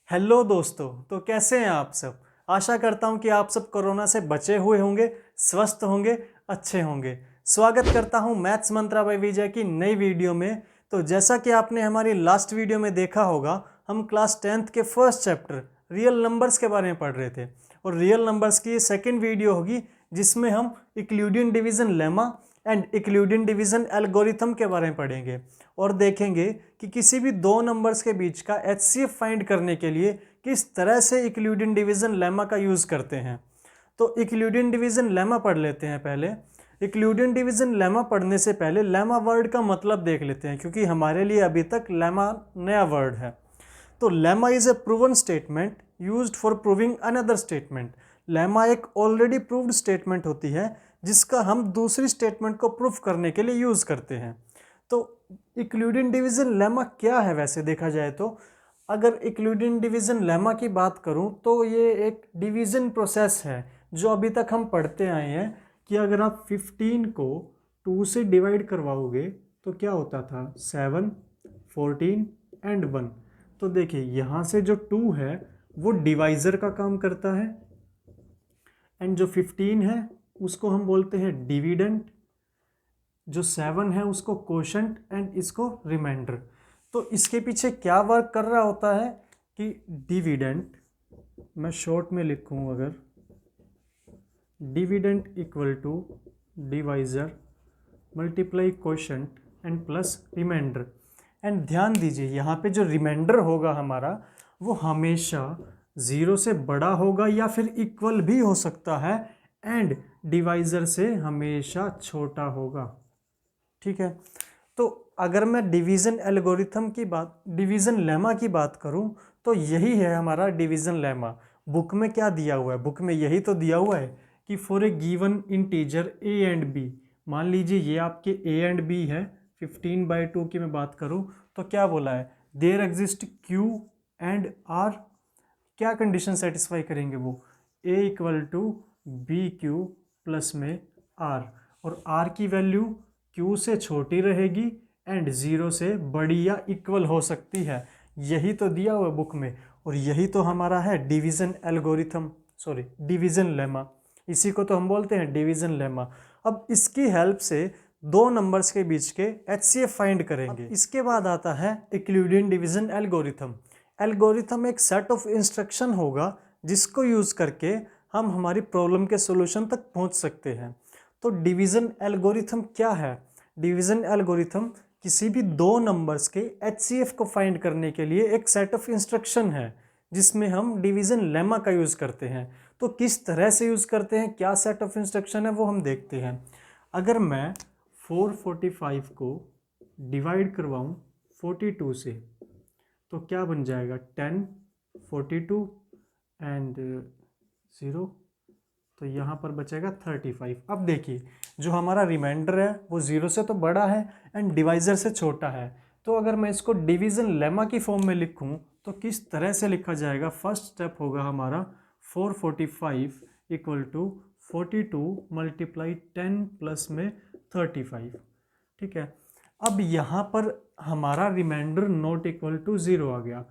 Hello दोस्तों, तो कैसे हैं आप सब। आशा करता हूं कि आप सब कोरोना से बचे हुए होंगे, स्वस्थ होंगे, अच्छे होंगे। स्वागत करता हूं मैथ्स मंत्रा बाय विजय की नई वीडियो में। तो जैसा कि आपने हमारी लास्ट वीडियो में देखा होगा, हम क्लास 10th के फर्स्ट चैप्टर रियल नंबर्स के बारे में पढ़ रहे थे और रियल नंबर्स की ये सेकेंड वीडियो होगी जिसमें हम Euclidean division lemma and Euclidean division algorithm के बारे में पढ़ेंगे और देखेंगे कि किसी भी दो नंबर्स के बीच का एचसीएफ फाइंड करने के लिए किस तरह से यूक्लिडियन डिवीजन लेमा का यूज़ करते हैं। तो यूक्लिडियन डिवीजन लेमा पढ़ लेते हैं पहले। यूक्लिडियन डिवीजन लेमा पढ़ने से पहले लेमा वर्ड का मतलब देख लेते हैं, क्योंकि हमारे लिए अभी तक लेमा नया वर्ड है। तो lemma is a proven statement used for proving another statement. Lemma एक ऑलरेडी प्रूव्ड स्टेटमेंट होती है जिसका हम दूसरी स्टेटमेंट को प्रूफ करने के लिए यूज़ करते हैं। तो यूक्लिडियन डिवीजन लेमा क्या है वैसे देखा जाए तो, अगर यूक्लिडियन डिवीजन लेमा की बात करूं तो ये एक डिवीजन प्रोसेस है जो अभी तक हम पढ़ते आए हैं कि अगर आप 15 को 2 से डिवाइड करवाओगे तो क्या होता था 7, 14 एंड 1। तो देखिए यहाँ से जो 2 है वो डिवाइज़र का काम करता है एंड जो 15 है उसको हम बोलते हैं डिविडेंट, जो 7 है उसको कोशेंट एंड इसको रिमाइंडर। तो इसके पीछे क्या वर्क कर रहा होता है कि डिविडेंट, मैं शॉर्ट में लिखूं अगर, dividend equal to divisor multiply quotient and plus remainder. And ध्यान दीजिए यहाँ पे जो रिमाइंडर होगा हमारा वो हमेशा 0 से बड़ा होगा या फिर इक्वल भी हो सकता है एंड डिवाइजर से हमेशा छोटा होगा। ठीक है, तो अगर मैं डिवीज़न एल्गोरिथम की बात, डिवीज़न लेमा की बात करूं तो यही है हमारा डिवीज़न लेमा। बुक में क्या दिया हुआ है, बुक में यही तो दिया हुआ है कि for a given integer a and b, मान लीजिए ये आपके ए एंड बी है, 15/2 की मैं बात करूं तो क्या बोला है, there exist Q and R. क्या कंडीशन सेटिस्फाई करेंगे वो, A equal to B Q plus में आर, और आर की वैल्यू क्यू से छोटी रहेगी एंड 0 से बड़ी या इक्वल हो सकती है। यही तो दिया हुआ बुक में और यही तो हमारा है division algorithm, sorry division lemma. इसी को तो हम बोलते हैं डिवीज़न लेमा। अब इसकी हेल्प से दो नंबर्स के बीच के एचसीएफ फाइंड करेंगे। इसके बाद आता है यूक्लिडियन डिवीज़न एल्गोरिथम। एल्गोरिथम एक सेट ऑफ इंस्ट्रक्शन होगा जिसको यूज़ करके हम हमारी प्रॉब्लम के सॉल्यूशन तक पहुंच सकते हैं। तो डिवीज़न एल्गोरिथम क्या है, डिवीज़न एल्गोरिथम किसी भी दो नंबर्स के एचसीएफ को फाइंड करने के लिए एक सेट ऑफ इंस्ट्रक्शन है जिसमें हम डिवीज़न लेमा का यूज़ करते हैं। तो किस तरह से यूज़ करते हैं, क्या सेट ऑफ इंस्ट्रक्शन है वो हम देखते हैं। अगर मैं 445 को डिवाइड करवाऊँ 42 से तो क्या बन जाएगा 10, 42 एंड 0, तो यहाँ पर बचेगा 35। अब देखिए जो हमारा रिमाइंडर है वो 0 से तो बड़ा है एंड डिवाइज़र से छोटा है। तो अगर मैं इसको डिवीज़न लेमा की फॉर्म में लिखूँ तो किस तरह से लिखा जाएगा, फर्स्ट स्टेप होगा हमारा 445 इक्वल टू 42 मल्टीप्लाई 10 प्लस में 35। ठीक है, अब यहाँ पर हमारा रिमाइंडर नॉट इक्वल टू 0 आ गया।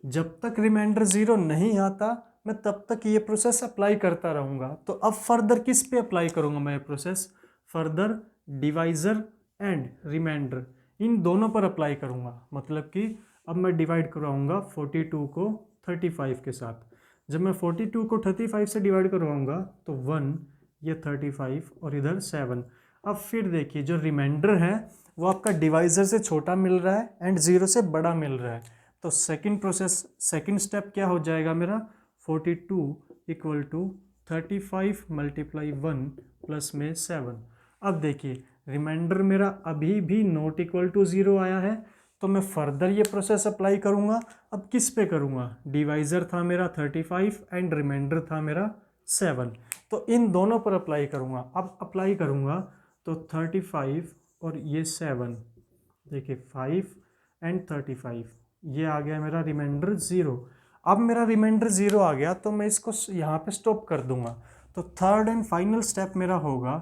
जब तक रिमाइंडर 0 नहीं आता मैं तब तक ये प्रोसेस अप्लाई करता रहूँगा। तो अब फर्दर किस पे अप्लाई करूँगा मैं ये process, further divisor and remainder इन दोनों पर अप्लाई करूँगा। मतलब कि अब मैं डिवाइड करवाऊँगा 42 को 35 के साथ। जब मैं 42 को 35 से डिवाइड करवाऊँगा तो 1, ये 35 और इधर 7। अब फिर देखिए जो रिमाइंडर है वो आपका डिवाइज़र से छोटा मिल रहा है एंड 0 से बड़ा मिल रहा है। तो सेकंड प्रोसेस, सेकंड स्टेप क्या हो जाएगा मेरा, 42 इक्वल टू 35 मल्टीप्लाई 1 प्लस में 7। अब देखिए रिमाइंडर मेरा अभी भी नॉट इक्वल टू 0 आया है, तो मैं फर्दर ये प्रोसेस अप्लाई करूँगा। अब किस पे करूँगा, डिवाइज़र था मेरा 35 एंड रिमाइंडर था मेरा 7, तो इन दोनों पर अप्लाई करूँगा। अब अप्लाई करूँगा तो 35 और ये 7, देखिए 5 एंड 35, ये आ गया मेरा रिमाइंडर 0। अब मेरा रिमाइंडर 0 आ गया तो मैं इसको यहाँ पे स्टॉप कर दूंगा। तो थर्ड एंड फाइनल स्टेप मेरा होगा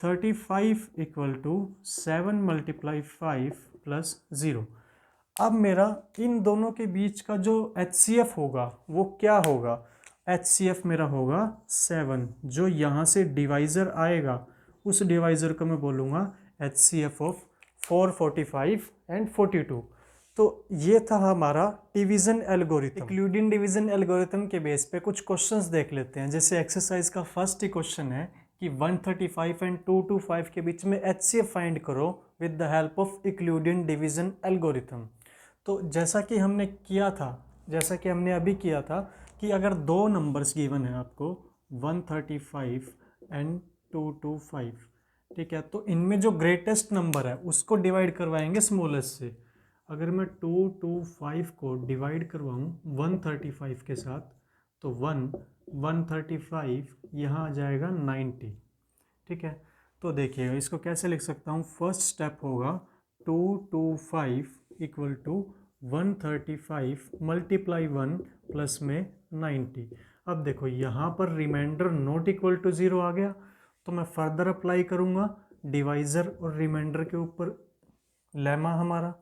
35 इक्वल टू 7 मल्टीप्लाई 5 प्लस 0। अब मेरा इन दोनों के बीच का जो HCF होगा वो क्या होगा, HCF मेरा होगा 7। जो यहाँ से डिवाइज़र आएगा उस डिवाइज़र को मैं बोलूँगा HCF ऑफ 4, 45 एंड 42। तो ये था हमारा division algorithm. Euclidean division algorithm के बेस पे कुछ क्वेश्चंस देख लेते हैं। जैसे एक्सरसाइज का फर्स्ट ही क्वेश्चन है कि 135 एंड 225 के बीच में HCF फाइंड करो with the help of Euclidean division algorithm. तो जैसा कि हमने किया था, जैसा कि हमने अभी किया था कि अगर दो नंबर्स गिवन है आपको 135 एंड 225, ठीक है, तो इनमें जो ग्रेटेस्ट नंबर है उसको डिवाइड करवाएंगे स्मॉलेस्ट से। अगर मैं 225 को डिवाइड करवाऊँ 135 के साथ तो 135 यहाँ आ जाएगा 90, ठीक है। तो देखिए इसको कैसे लिख सकता हूँ, फर्स्ट स्टेप होगा 225 इक्वल टू 135 मल्टीप्लाई 1 प्लस में 90। अब देखो यहाँ पर रिमाइंडर नॉट इक्वल टू 0 आ गया, तो मैं फर्दर अप्लाई करूँगा डिवाइज़र और रिमाइंडर के ऊपर लेमा हमारा।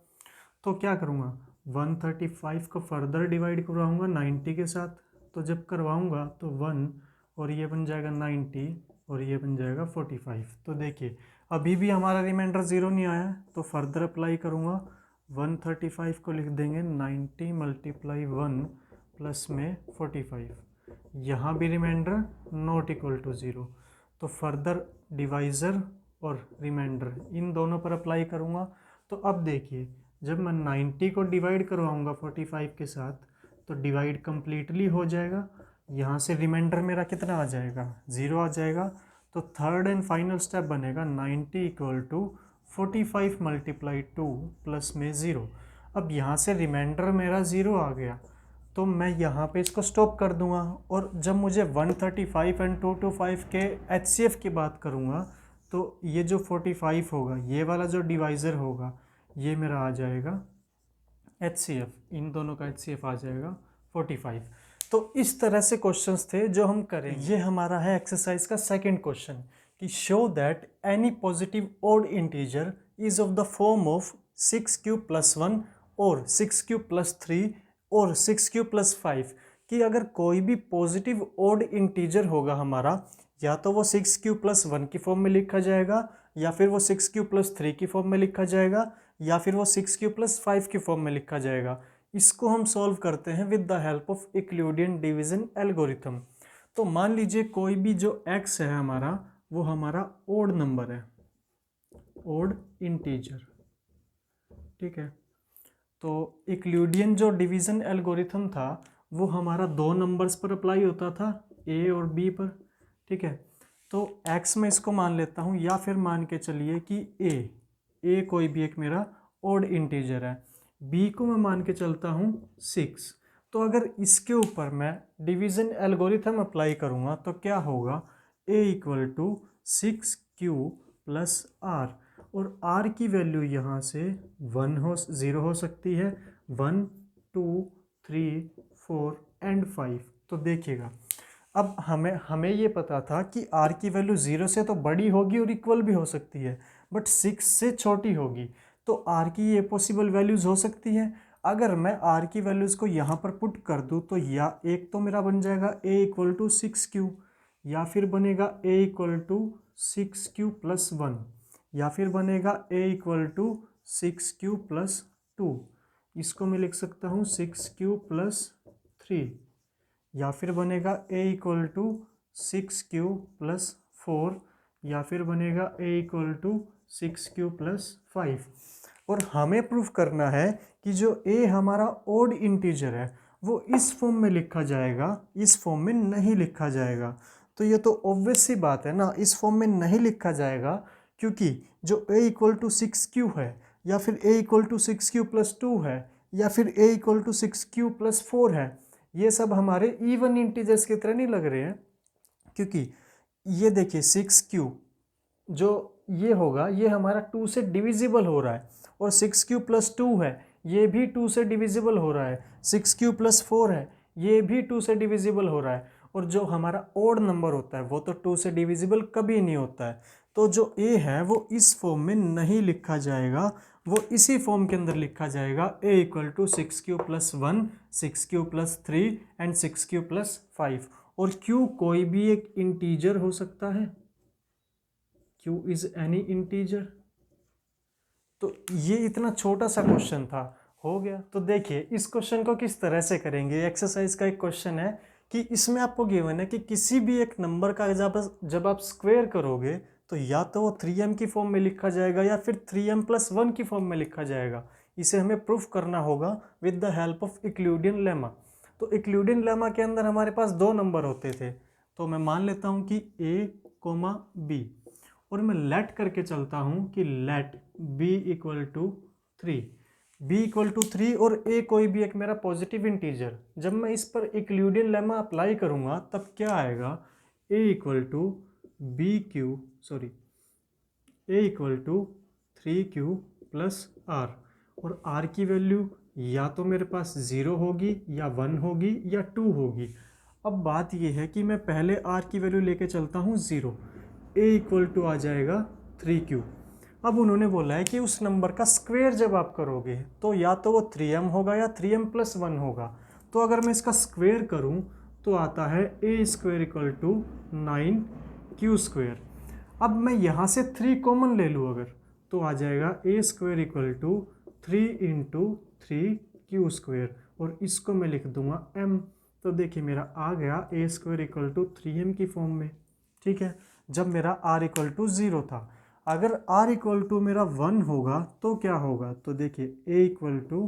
तो क्या करूँगा 135 को फर्दर डिवाइड करवाऊँगा 90 के साथ, तो जब करवाऊँगा तो 1 और ये बन जाएगा 90 और ये बन जाएगा 45। तो देखिए अभी भी हमारा रिमाइंडर 0 नहीं आया, तो फर्दर अप्लाई करूँगा 135 को लिख देंगे 90 मल्टीप्लाई 1 प्लस में 45। यहाँ भी रिमाइंडर नॉट इक्वल टू 0, तो फर्दर डिवाइज़र और रिमाइंडर इन दोनों पर अप्लाई करूँगा। तो अब देखिए जब मैं 90 को डिवाइड करवाऊँगा 45 के साथ तो डिवाइड कम्प्लीटली हो जाएगा। यहाँ से रिमाइंडर मेरा कितना आ जाएगा, 0 आ जाएगा। तो थर्ड एंड फाइनल स्टेप बनेगा 90 इक्वल टू 45 मल्टीप्लाई 2 प्लस में 0। अब यहाँ से रिमाइंडर मेरा 0 आ गया, तो मैं यहाँ पे इसको स्टॉप कर दूँगा। और जब मुझे 135 एंड 225 के HCF की बात करूँगा तो ये जो 45 होगा, ये वाला जो डिवाइज़र होगा, ये मेरा आ जाएगा HCF, इन दोनों का HCF आ जाएगा 45। तो इस तरह से क्वेश्चंस थे जो हम करें। ये हमारा है एक्सरसाइज का सेकंड क्वेश्चन कि show that any positive odd integer is of the form of 6³ + 1 और 6³ + 3 और 6³ + 5। कि अगर कोई भी पॉजिटिव ऑड इंटीजर होगा हमारा, या तो वो 6³ + 1 की फॉर्म में लिखा जाएगा, या फिर वो 6³ + 3 की फॉर्म में लिखा जाएगा, या फिर वो 6³ + 5 की फॉर्म में लिखा जाएगा। इसको हम सॉल्व करते हैं with the help of Euclidean division algorithm. तो मान लीजिए कोई भी जो x है हमारा, वो हमारा ओड नंबर है, ओड इंटीजर, ठीक है। तो यूक्लिडियन जो डिवीज़न एल्गोरिथम था वो हमारा दो नंबर्स पर अप्लाई होता था, a और b पर, ठीक है। तो x में इसको मान लेता हूँ, या फिर मान के चलिए कि a कोई भी एक मेरा ओड इंटीजर है, b को मैं मान के चलता हूँ 6। तो अगर इसके ऊपर मैं डिवीज़न एल्गोरिथम अप्लाई करूँगा तो क्या होगा, a = 6q + r, और r की वैल्यू यहाँ से 0 हो सकती है, 1, 2, 3, 4 एंड 5। तो देखिएगा अब हमें ये पता था कि r की वैल्यू 0 से तो बड़ी होगी और इक्वल भी हो सकती है, बट 6 से छोटी होगी। तो r की ये पॉसिबल वैल्यूज़ हो सकती है। अगर मैं r की वैल्यूज़ को यहाँ पर पुट कर दूँ तो या एक तो मेरा बन जाएगा a = 6q, या फिर बनेगा a = 6q + 1, या फिर बनेगा a = 6q + 2। इसको मैं लिख सकता हूँ 6q + 3, या फिर बनेगा a = 6q + 4, या फिर बनेगा a = 6q + 5। और हमें प्रूफ करना है कि जो a हमारा ओड इंटीजर है वो इस फॉर्म में लिखा जाएगा, इस फॉर्म में नहीं लिखा जाएगा। तो ये तो ऑब्वियस सी बात है ना, इस फॉर्म में नहीं लिखा जाएगा, क्योंकि जो a = 6q है, या फिर a = 6q + 2 है, या फिर a = 6q + 4 है, ये सब हमारे इवन इंटीजर्स की तरह नहीं लग रहे हैं। क्योंकि ये देखिए 6q जो ये होगा, ये हमारा 2 से डिविजिबल हो रहा है, और 6q + 2 है, ये भी 2 से डिविजिबल हो रहा है, 6q + 4 है, ये भी 2 से डिविजिबल हो रहा है। और जो हमारा ओड नंबर होता है वो तो 2 से डिविजिबल कभी नहीं होता है। तो जो a है वो इस फॉर्म में नहीं लिखा जाएगा, वो इसी फॉर्म के अंदर लिखा जाएगा a equal to 6q plus 1, 6q plus 3 and 6q plus 5। और q कोई भी एक इंटीजर हो सकता है, q इज एनी इंटीजर। तो ये इतना छोटा सा क्वेश्चन था, हो गया। तो देखिए इस क्वेश्चन को किस तरह से करेंगे। एक्सरसाइज का एक क्वेश्चन है कि इसमें आपको गिवन है कि किसी भी एक नंबर का जब आप स्क्वायर करोगे तो या तो वो 3m की फॉर्म में लिखा जाएगा या फिर 3m प्लस 1 की फॉर्म में लिखा जाएगा। इसे हमें प्रूफ करना होगा with the help of Euclidean lemma. तो यूक्लिडियन लेमा के अंदर हमारे पास दो नंबर होते थे, तो मैं मान लेता हूँ कि a, b, और मैं लेट करके चलता हूँ कि let b equal to 3, b equal to 3 और a कोई भी एक मेरा पॉजिटिव इंटीजर। जब मैं इस पर यूक्लिडियन लेमा अप्लाई करूँगा तब क्या आएगा, a equal to a equal to 3q plus r, और r की वैल्यू या तो मेरे पास 0 होगी या 1 होगी या 2 होगी। अब बात यह है कि मैं पहले r की वैल्यू लेके चलता हूँ 0, a इक्वल टू आ जाएगा 3q। अब उन्होंने बोला है कि उस नंबर का स्क्वायर जब आप करोगे तो या तो वो 3m होगा या 3m प्लस 1 होगा। तो अगर मैं इसका स्क्वायर करूं तो आता है a square equal to 9q square. अब मैं यहाँ से 3 कॉमन ले लूँ अगर, तो आ जाएगा a square equal to 3 into 3q square, और इसको मैं लिख दूंगा m। तो देखिए मेरा आ गया a square equal to 3m की फॉर्म में, ठीक है, जब मेरा r इक्वल टू 0 था। अगर r इक्वल टू मेरा 1 होगा तो क्या होगा, तो देखिए a equal to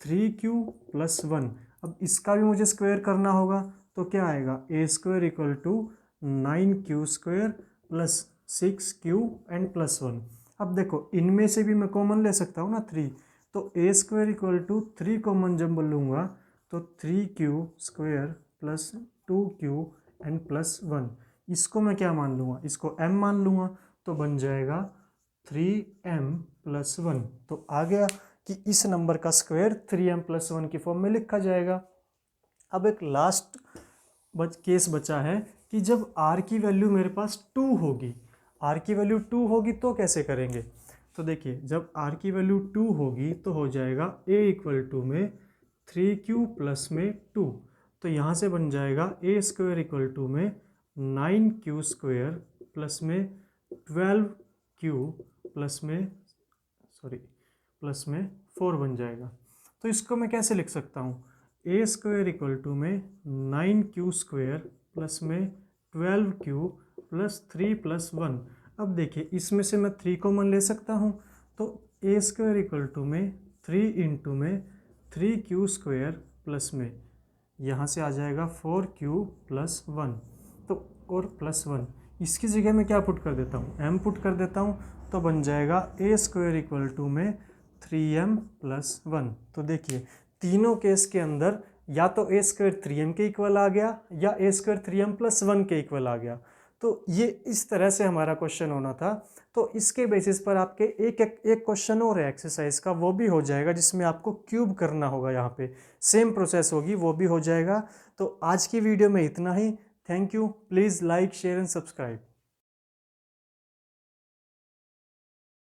3q plus 1। अब इसका भी मुझे स्क्वायर करना होगा, तो क्या आएगा, a square equal to 9q square plus 6q and plus 1। अब देखो इनमें से भी मैं कॉमन ले सकता हूँ ना 3, तो a square equal to 3 common जब लूँगा तो 3q square plus 2q and plus 1। इसको मैं क्या मान लूँगा, इसको m मान लूँगा, तो बन जाएगा 3m प्लस 1। तो आ गया कि इस नंबर का स्क्वायर 3m प्लस 1 की फॉर्म में लिखा जाएगा। अब एक लास्ट केस बचा है कि जब r की वैल्यू मेरे पास 2 होगी, r की वैल्यू 2 होगी तो कैसे करेंगे। तो देखिए जब r की वैल्यू 2 होगी तो हो जाएगा a इक्वल टू में 3q प्लस में 2। तो यहाँ से बन जाएगा a स्क्वायर इक्वल टू में 9q स्क्वायर प्लस में 12q प्लस में 4 बन जाएगा। तो इसको मैं कैसे लिख सकता हूँ, a स्क्वायर इक्वल टू में 9q स्क्वायर प्लस में 12q प्लस 3 प्लस 1। अब देखिए इसमें से मैं 3 कॉमन ले सकता हूँ, तो a स्क्वायर इक्वल टू में 3 इंटू में 3q स्क्वायर प्लस में यहाँ से आ जाएगा 4q प्लस 1, तो और प्लस 1। इसकी जगह में क्या पुट कर देता हूँ, m पुट कर देता हूँ, तो बन जाएगा a स्क्वायर इक्वल टू में 3m प्लस 1। तो देखिए तीनों केस के अंदर या तो a स्क्वायर 3m के इक्वल आ गया या a स्क्वायर 3m प्लस 1 के इक्वल आ गया। तो ये इस तरह से हमारा क्वेश्चन होना था। तो इसके बेसिस पर आपके एक क्वेश्चन और है एक्सरसाइज का, वो भी हो जाएगा जिसमें आपको क्यूब करना होगा। यहाँ पे सेम प्रोसेस होगी, वो भी हो जाएगा। तो आज की वीडियो में इतना ही। Thank you. Please like share and subscribe.